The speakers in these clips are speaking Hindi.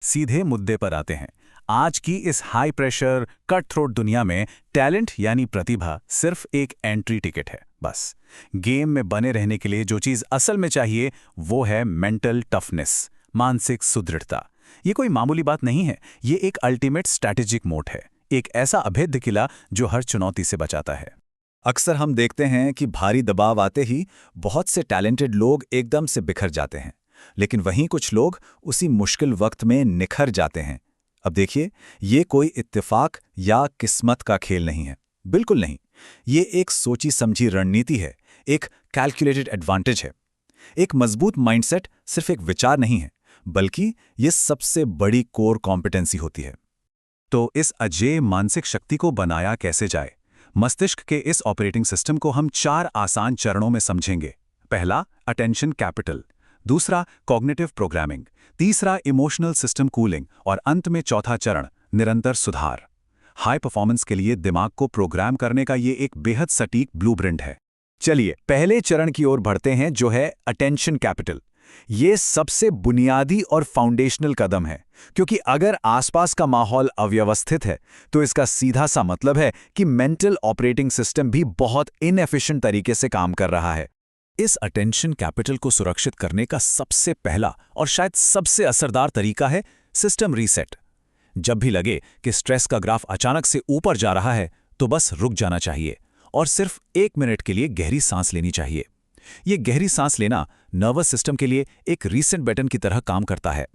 सीधे मुद्दे पर आते हैं। आज की इस हाई प्रेशर कट थ्रोट दुनिया में टैलेंट यानी प्रतिभा सिर्फ एक एंट्री टिकट है। बस गेम में बने रहने के लिए जो चीज असल में चाहिए वो है मेंटल टफनेस, मानसिक सुदृढ़ता। ये कोई मामूली बात नहीं है, ये एक अल्टीमेट स्ट्रैटेजिक मोड है, एक ऐसा अभेद्य किला जो हर चुनौती से बचाता है। अक्सर हम देखते हैं कि भारी दबाव आते ही बहुत से टैलेंटेड लोग एकदम से बिखर जाते हैं, लेकिन वहीं कुछ लोग उसी मुश्किल वक्त में निखर जाते हैं। अब देखिए, ये कोई इत्तेफाक या किस्मत का खेल नहीं है, बिल्कुल नहीं। ये एक सोची समझी रणनीति है, एक कैलकुलेटेड एडवांटेज है। एक मजबूत माइंडसेट सिर्फ एक विचार नहीं है, बल्कि ये सबसे बड़ी कोर कॉम्पिटेंसी होती है। तो इस अजेय मानसिक शक्ति को बनाया कैसे जाए? मस्तिष्क के इस ऑपरेटिंग सिस्टम को हम 4 आसान चरणों में समझेंगे। पहला, अटेंशन कैपिटल। दूसरा, कॉग्निटिव प्रोग्रामिंग। तीसरा, इमोशनल सिस्टम कूलिंग। और अंत में चौथा चरण, निरंतर सुधार। हाई परफॉर्मेंस के लिए दिमाग को प्रोग्राम करने का ये एक बेहद सटीक ब्लूप्रिंट है। चलिए पहले चरण की ओर बढ़ते हैं, जो है अटेंशन कैपिटल। ये सबसे बुनियादी और फाउंडेशनल कदम है, क्योंकि अगर आसपास का माहौल अव्यवस्थित है तो इसका सीधा सा मतलब है कि मेंटल ऑपरेटिंग सिस्टम भी बहुत इनएफिशिएंट तरीके से काम कर रहा है। इस अटेंशन कैपिटल को सुरक्षित करने का सबसे पहला और शायद सबसे असरदार तरीका है सिस्टम रीसेट। जब भी लगे कि स्ट्रेस का ग्राफ अचानक से ऊपर जा रहा है तो बस रुक जाना चाहिए और सिर्फ 1 मिनट के लिए गहरी सांस लेनी चाहिए। ये गहरी सांस लेना नर्वस सिस्टम के लिए एक रीसेट बटन की तरह काम करता है।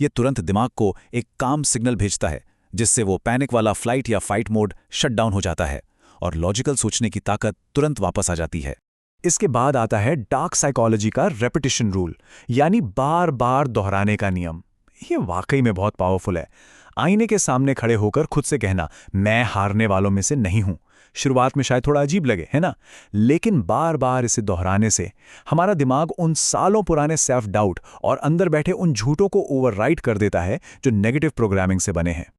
ये तुरंत दिमाग को एक काम सिग्नल भेजता है, जिससे वो पैनिक वाला फ्लाइट या फाइट मोड शट डाउन हो जाता है और लॉजिकल सोचने की ताकत तुरंत वापस आ जाती है। इसके बाद आता है डार्क साइकोलॉजी का रेपिटेशन रूल, यानी बार बार दोहराने का नियम। ये वाकई में बहुत पावरफुल है। आईने के सामने खड़े होकर खुद से कहना, मैं हारने वालों में से नहीं हूं। शुरुआत में शायद थोड़ा अजीब लगे, है ना? लेकिन बार बार इसे दोहराने से हमारा दिमाग उन सालों पुराने सेल्फ डाउट और अंदर बैठे उन झूठों को ओवरराइड कर देता है जो नेगेटिव प्रोग्रामिंग से बने हैं।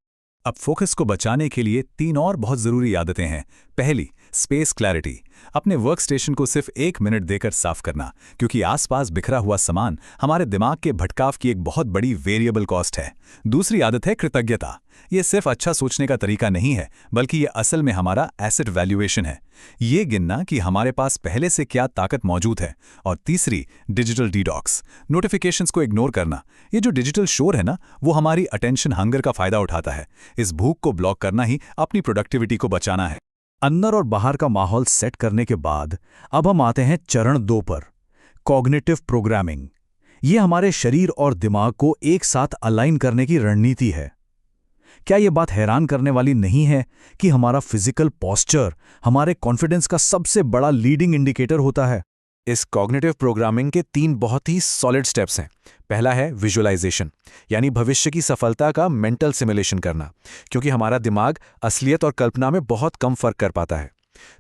अब फोकस को बचाने के लिए 3 और बहुत जरूरी आदतें हैं। पहली, स्पेस क्लैरिटी। अपने वर्क स्टेशन को सिर्फ 1 मिनट देकर साफ करना, क्योंकि आसपास बिखरा हुआ सामान हमारे दिमाग के भटकाव की एक बहुत बड़ी वेरिएबल कॉस्ट है। दूसरी आदत है कृतज्ञता। ये सिर्फ अच्छा सोचने का तरीका नहीं है, बल्कि ये असल में हमारा एसेट वैल्यूएशन है। ये गिनना कि हमारे पास पहले से क्या ताकत मौजूद है। और तीसरी, डिजिटल डिटॉक्स। नोटिफिकेशंस को इग्नोर करना। ये जो डिजिटल शोर है ना, वो हमारी अटेंशन हंगर का फायदा उठाता है। इस भूख को ब्लॉक करना ही अपनी प्रोडक्टिविटी को बचाना है। अंदर और बाहर का माहौल सेट करने के बाद अब हम आते हैं चरण 2 पर, कॉग्निटिव प्रोग्रामिंग। ये हमारे शरीर और दिमाग को एक साथ अलाइन करने की रणनीति है। क्या ये बात हैरान करने वाली नहीं है कि हमारा फिजिकल पोस्चर हमारे कॉन्फिडेंस का सबसे बड़ा लीडिंग इंडिकेटर होता है? इस कॉग्निटिव प्रोग्रामिंग के 3 बहुत ही सॉलिड स्टेप्स हैं। पहला है विजुअलाइजेशन, यानी भविष्य की सफलता का मेंटल सिमुलेशन करना, क्योंकि हमारा दिमाग असलियत और कल्पना में बहुत कम फर्क कर पाता है।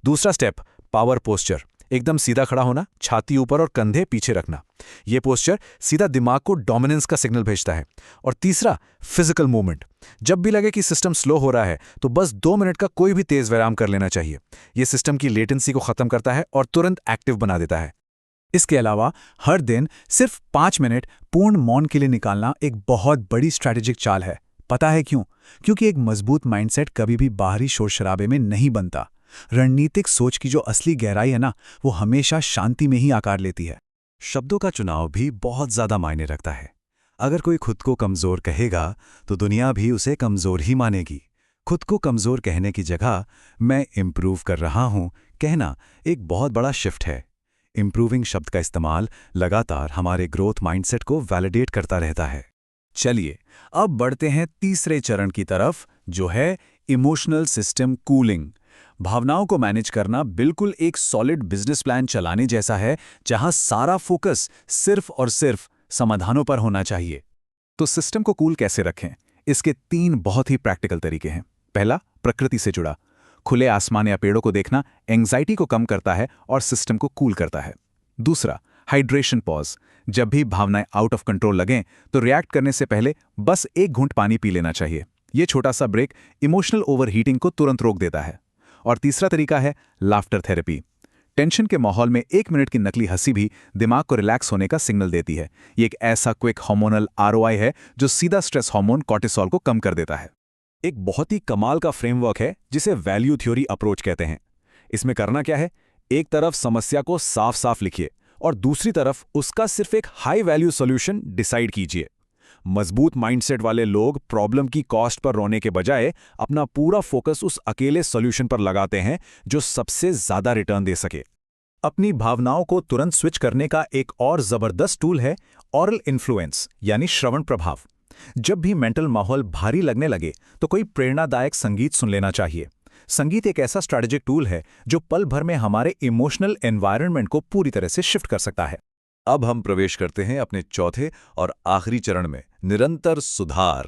दूसरा स्टेप, पावर पोस्चर, एकदम सीधा खड़ा होना, छाती ऊपर और कंधे पीछे रखना। यह पोस्चर सीधा दिमाग को डोमिनेंस का सिग्नल भेजता है। और तीसरा, फिजिकल मूवमेंट। जब भी लगे कि सिस्टम स्लो हो रहा है तो बस 2 मिनट का कोई भी तेज व्यायाम कर लेना चाहिए। यह सिस्टम की लेटेंसी को खत्म करता है और तुरंत एक्टिव बना देता है। इसके अलावा हर दिन सिर्फ 5 मिनट पूर्ण मौन के लिए निकालना एक बहुत बड़ी स्ट्रैटेजिक चाल है। पता है क्यों? क्योंकि एक मजबूत माइंडसेट कभी भी बाहरी शोर शराबे में नहीं बनता। रणनीतिक सोच की जो असली गहराई है ना, वो हमेशा शांति में ही आकार लेती है। शब्दों का चुनाव भी बहुत ज्यादा मायने रखता है। अगर कोई खुद को कमजोर कहेगा तो दुनिया भी उसे कमजोर ही मानेगी। खुद को कमजोर कहने की जगह मैं इम्प्रूव कर रहा हूं कहना एक बहुत बड़ा शिफ्ट है। इम्प्रूविंग शब्द का इस्तेमाल लगातार हमारे ग्रोथ माइंडसेट को वैलिडेट करता रहता है। चलिए अब बढ़ते हैं तीसरे चरण की तरफ, जो है इमोशनल सिस्टम कूलिंग। भावनाओं को मैनेज करना बिल्कुल एक सॉलिड बिजनेस प्लान चलाने जैसा है, जहां सारा फोकस सिर्फ और सिर्फ समाधानों पर होना चाहिए। तो सिस्टम को कूल कैसे रखें? इसके 3 बहुत ही प्रैक्टिकल तरीके हैं। पहला, प्रकृति से जुड़ा। खुले आसमान या पेड़ों को देखना एंग्जाइटी को कम करता है और सिस्टम को कूल करता है। दूसरा, हाइड्रेशन पॉज। जब भी भावनाएं आउट ऑफ कंट्रोल लगें तो रिएक्ट करने से पहले बस 1 घूंट पानी पी लेना चाहिए। ये छोटा सा ब्रेक इमोशनल ओवरहीटिंग को तुरंत रोक देता है। और तीसरा तरीका है लाफ्टर थेरेपी। टेंशन के माहौल में 1 मिनट की नकली हंसी भी दिमाग को रिलैक्स होने का सिग्नल देती है। ये एक ऐसा क्विक हार्मोनल आरओआई है जो सीधा स्ट्रेस हार्मोन कॉर्टिसोल को कम कर देता है। एक बहुत ही कमाल का फ्रेमवर्क है जिसे वैल्यू थ्योरी अप्रोच कहते हैं। इसमें करना क्या है, एक तरफ समस्या को साफ साफ लिखिए और दूसरी तरफ उसका सिर्फ एक हाई वैल्यू सॉल्यूशन डिसाइड कीजिए। मजबूत माइंडसेट वाले लोग प्रॉब्लम की कॉस्ट पर रोने के बजाय अपना पूरा फोकस उस अकेले सॉल्यूशन पर लगाते हैं जो सबसे ज्यादा रिटर्न दे सके। अपनी भावनाओं को तुरंत स्विच करने का एक और जबरदस्त टूल है ऑरल इन्फ्लुएंस यानी श्रवण प्रभाव। जब भी मेंटल माहौल भारी लगने लगे तो कोई प्रेरणादायक संगीत सुन लेना चाहिए। संगीत एक ऐसा स्ट्रैटेजिक टूल है जो पल भर में हमारे इमोशनल एनवायरनमेंट को पूरी तरह से शिफ्ट कर सकता है। अब हम प्रवेश करते हैं अपने चौथे और आखिरी चरण में, निरंतर सुधार।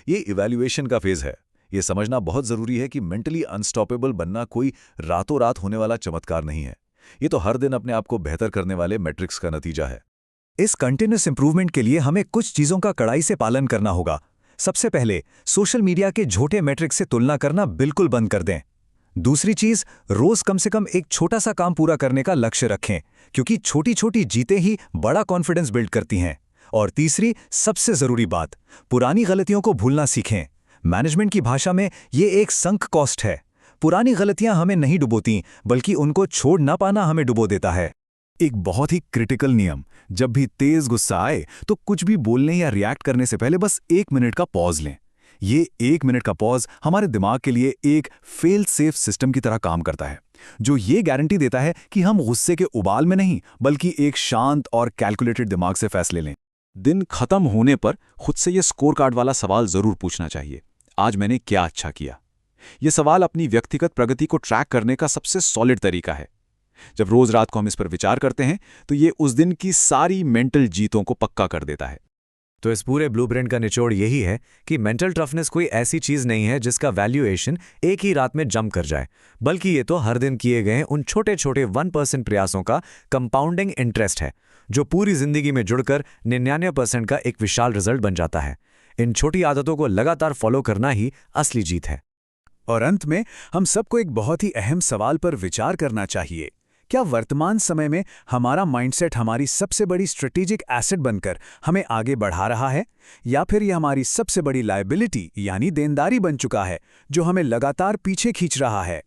ये इवैल्यूएशन का फेज है। ये समझना बहुत जरूरी है कि मेंटली अनस्टॉपेबल बनना कोई रातों रात होने वाला चमत्कार नहीं है। ये तो हर दिन अपने आप को बेहतर करने वाले मैट्रिक्स का नतीजा है। इस कंटिन्यूस इंप्रूवमेंट के लिए हमें कुछ चीजों का कड़ाई से पालन करना होगा। सबसे पहले, सोशल मीडिया के झूठे मैट्रिक्स से तुलना करना बिल्कुल बंद कर दें। दूसरी चीज, रोज कम से कम एक छोटा सा काम पूरा करने का लक्ष्य रखें, क्योंकि छोटी छोटी जीतें ही बड़ा कॉन्फिडेंस बिल्ड करती हैं। और तीसरी, सबसे जरूरी बात, पुरानी गलतियों को भूलना सीखें। मैनेजमेंट की भाषा में ये एक संक कॉस्ट है। पुरानी गलतियां हमें नहीं डुबोती, बल्कि उनको छोड़ ना पाना हमें डुबो देता है। एक बहुत ही क्रिटिकल नियम, जब भी तेज गुस्सा आए तो कुछ भी बोलने या रिएक्ट करने से पहले बस 1 मिनट का पॉज लें। ये 1 मिनट का पॉज हमारे दिमाग के लिए एक फेल सेफ सिस्टम की तरह काम करता है, जो ये गारंटी देता है कि हम गुस्से के उबाल में नहीं, बल्कि एक शांत और कैलकुलेटेड दिमाग से फैसले लें। दिन खत्म होने पर खुद से ये स्कोर कार्ड वाला सवाल जरूर पूछना चाहिए, आज मैंने क्या अच्छा किया। ये सवाल अपनी व्यक्तिगत प्रगति को ट्रैक करने का सबसे सॉलिड तरीका है। जब रोज रात को हम इस पर विचार करते हैं तो ये उस दिन की सारी मेंटल जीतों को पक्का कर देता है। तो इस पूरे ब्लूप्रिंट का निचोड़ यही है कि मेंटल टफनेस कोई ऐसी चीज नहीं है जिसका वैल्यूएशन एक ही रात में जंप कर जाए, बल्कि ये तो हर दिन किए गए उन छोटे छोटे 1% प्रयासों का कंपाउंडिंग इंटरेस्ट है, जो पूरी जिंदगी में जुड़कर 99% का एक विशाल रिजल्ट बन जाता है। इन छोटी आदतों को लगातार फॉलो करना ही असली जीत है। और अंत में हम सबको एक बहुत ही अहम सवाल पर विचार करना चाहिए। क्या वर्तमान समय में हमारा माइंडसेट हमारी सबसे बड़ी स्ट्रेटेजिक एसेट बनकर हमें आगे बढ़ा रहा है, या फिर यह हमारी सबसे बड़ी लायबिलिटी यानी देनदारी बन चुका है, जो हमें लगातार पीछे खींच रहा है?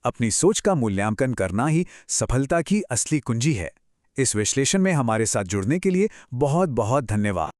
अपनी सोच का मूल्यांकन करना ही सफलता की असली कुंजी है। इस विश्लेषण में हमारे साथ जुड़ने के लिए बहुत बहुत धन्यवाद।